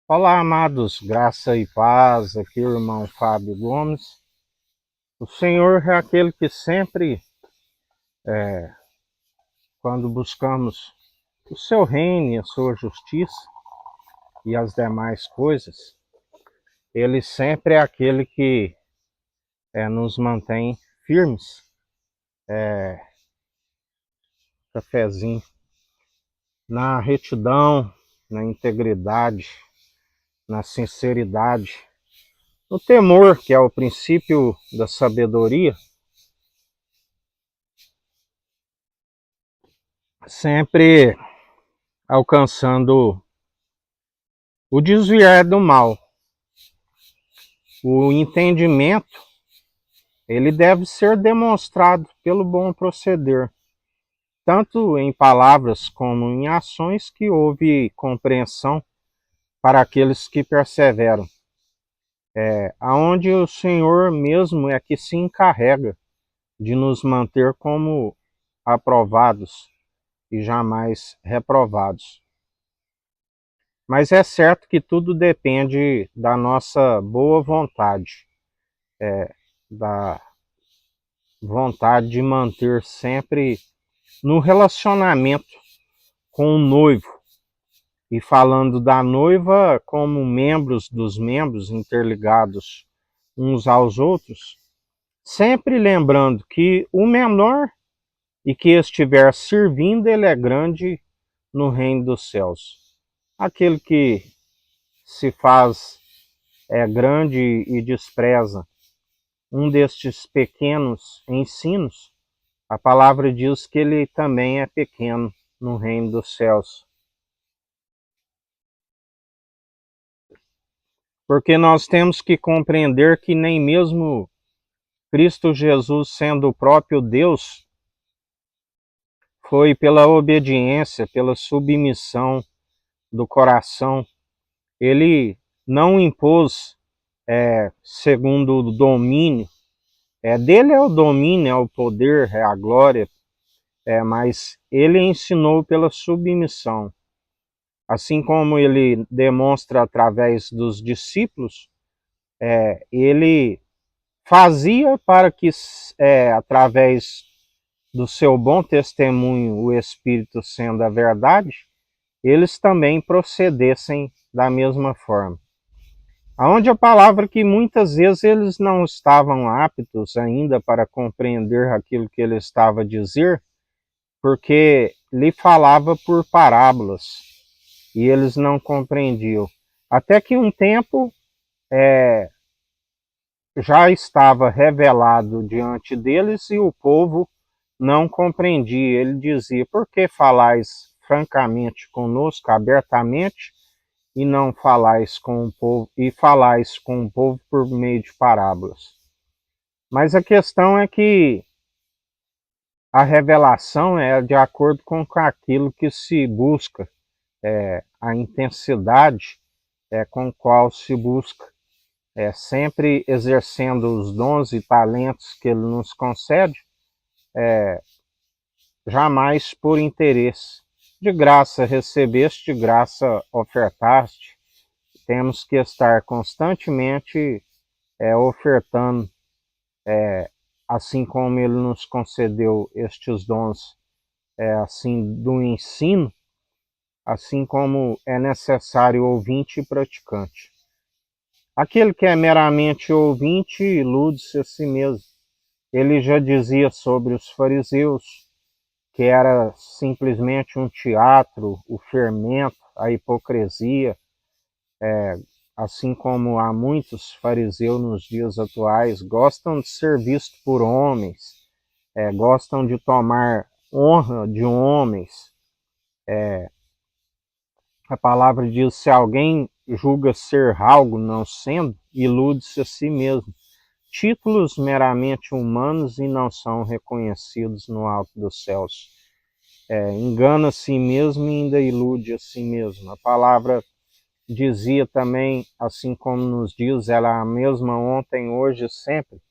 Olá, amados, graça e paz, aqui o irmão Fábio Gomes. O Senhor é aquele que sempre, quando buscamos o seu reino e a sua justiça e as demais coisas, Ele sempre é aquele que nos mantém firmes. Cafezinho, na retidão, na integridade, na sinceridade, no temor, que é o princípio da sabedoria, sempre alcançando o desviar do mal. O entendimento, ele deve ser demonstrado pelo bom proceder, tanto em palavras como em ações, que houve compreensão para aqueles que perseveram. Aonde o Senhor mesmo é que se encarrega de nos manter como aprovados e jamais reprovados. Mas é certo que tudo depende da nossa boa vontade, da vontade de manter sempre no relacionamento com o noivo. E falando da noiva como membros dos membros interligados uns aos outros, sempre lembrando que o menor e que estiver servindo, ele é grande no reino dos céus. Aquele que se faz grande e despreza um destes pequenos ensinos, a palavra diz que ele também é pequeno no reino dos céus. Porque nós temos que compreender que nem mesmo Cristo Jesus, sendo o próprio Deus, foi pela obediência, pela submissão do coração. Ele não impôs segundo o domínio. Dele é o domínio, é o poder, é a glória, mas ele ensinou pela submissão. Assim como ele demonstra através dos discípulos, ele fazia para que, através do seu bom testemunho, o Espírito sendo a verdade, eles também procedessem da mesma forma. Aonde a palavra que muitas vezes eles não estavam aptos ainda para compreender aquilo que ele estava a dizer, porque lhe falava por parábolas e eles não compreendiam. Até que um tempo já estava revelado diante deles e o povo não compreendia. Ele dizia: por que falais francamente conosco, abertamente, e não falais com o povo, e falais com o povo por meio de parábolas? Mas a questão é que a revelação é de acordo com aquilo que se busca, a intensidade com qual se busca, sempre exercendo os dons e talentos que ele nos concede, jamais por interesse. De graça recebeste, de graça ofertaste. Temos que estar constantemente ofertando, assim como ele nos concedeu estes dons, assim do ensino, assim como é necessário ouvinte e praticante. Aquele que é meramente ouvinte ilude-se a si mesmo. Ele já dizia sobre os fariseus que era simplesmente um teatro, o fermento, a hipocrisia, assim como há muitos fariseus nos dias atuais, gostam de ser vistos por homens, gostam de tomar honra de homens. A palavra diz: se alguém julga ser algo não sendo, ilude-se a si mesmo. Títulos meramente humanos e não são reconhecidos no alto dos céus. Engana a si mesmo e ainda ilude a si mesmo. A palavra dizia também, assim como nos diz, ela é a mesma ontem, hoje e sempre,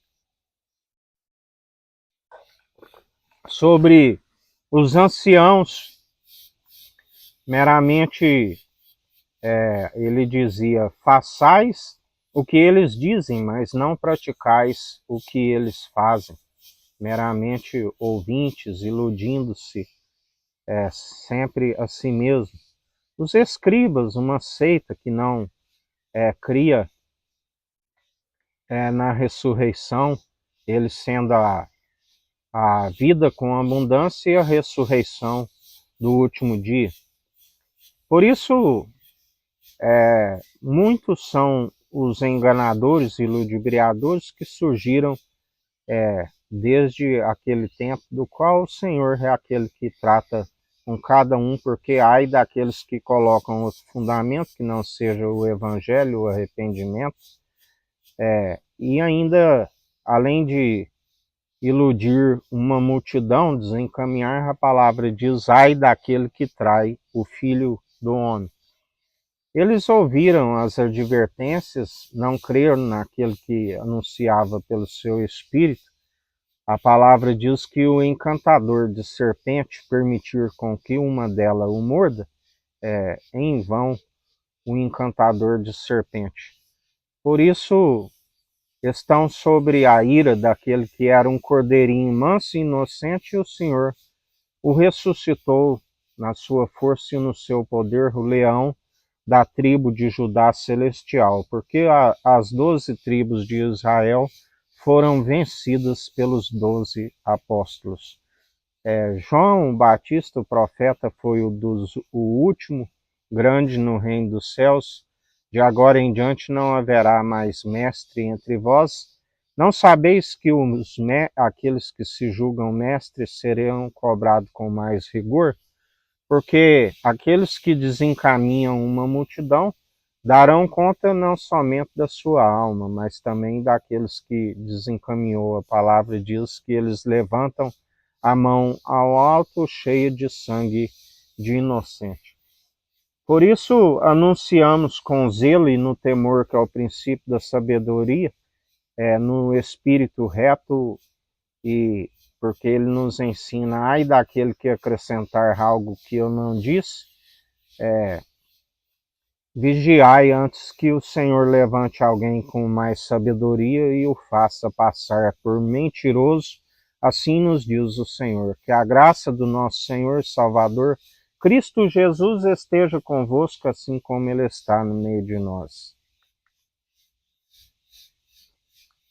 sobre os anciãos meramente ele dizia: façais o que eles dizem, mas não praticais o que eles fazem, meramente ouvintes, iludindo-se sempre a si mesmo. Os escribas, uma seita que não cria na ressurreição, eles sendo a vida com abundância e a ressurreição do último dia. Por isso, muitos são os enganadores e ludibriadores que surgiram desde aquele tempo, do qual o Senhor é aquele que trata com cada um, porque ai daqueles que colocam outro fundamento, que não seja o evangelho, o arrependimento, e ainda, além de iludir uma multidão, desencaminhar, a palavra diz: ai daquele que trai o Filho do Homem. Eles ouviram as advertências, não creram naquele que anunciava pelo seu espírito. A palavra diz que o encantador de serpente permitir com que uma delas o morda, em vão o encantador de serpente. Por isso, estão sobre a ira daquele que era um cordeirinho manso e inocente, e o Senhor o ressuscitou na sua força e no seu poder, o leão da tribo de Judá celestial, porque as 12 tribos de Israel foram vencidas pelos 12 apóstolos. João Batista, o profeta, foi o último grande no reino dos céus. De agora em diante não haverá mais mestre entre vós. Não sabeis que aqueles que se julgam mestres serão cobrados com mais rigor? Porque aqueles que desencaminham uma multidão darão conta não somente da sua alma, mas também daqueles que desencaminhou. A palavra diz que eles levantam a mão ao alto cheia de sangue de inocente. Por isso anunciamos com zelo e no temor, que é o princípio da sabedoria, no espírito reto, e porque ele nos ensina: ai daquele que acrescentar algo que eu não disse, vigiai antes que o Senhor levante alguém com mais sabedoria e o faça passar por mentiroso. Assim nos diz o Senhor. Que a graça do nosso Senhor Salvador, Cristo Jesus, esteja convosco, assim como Ele está no meio de nós.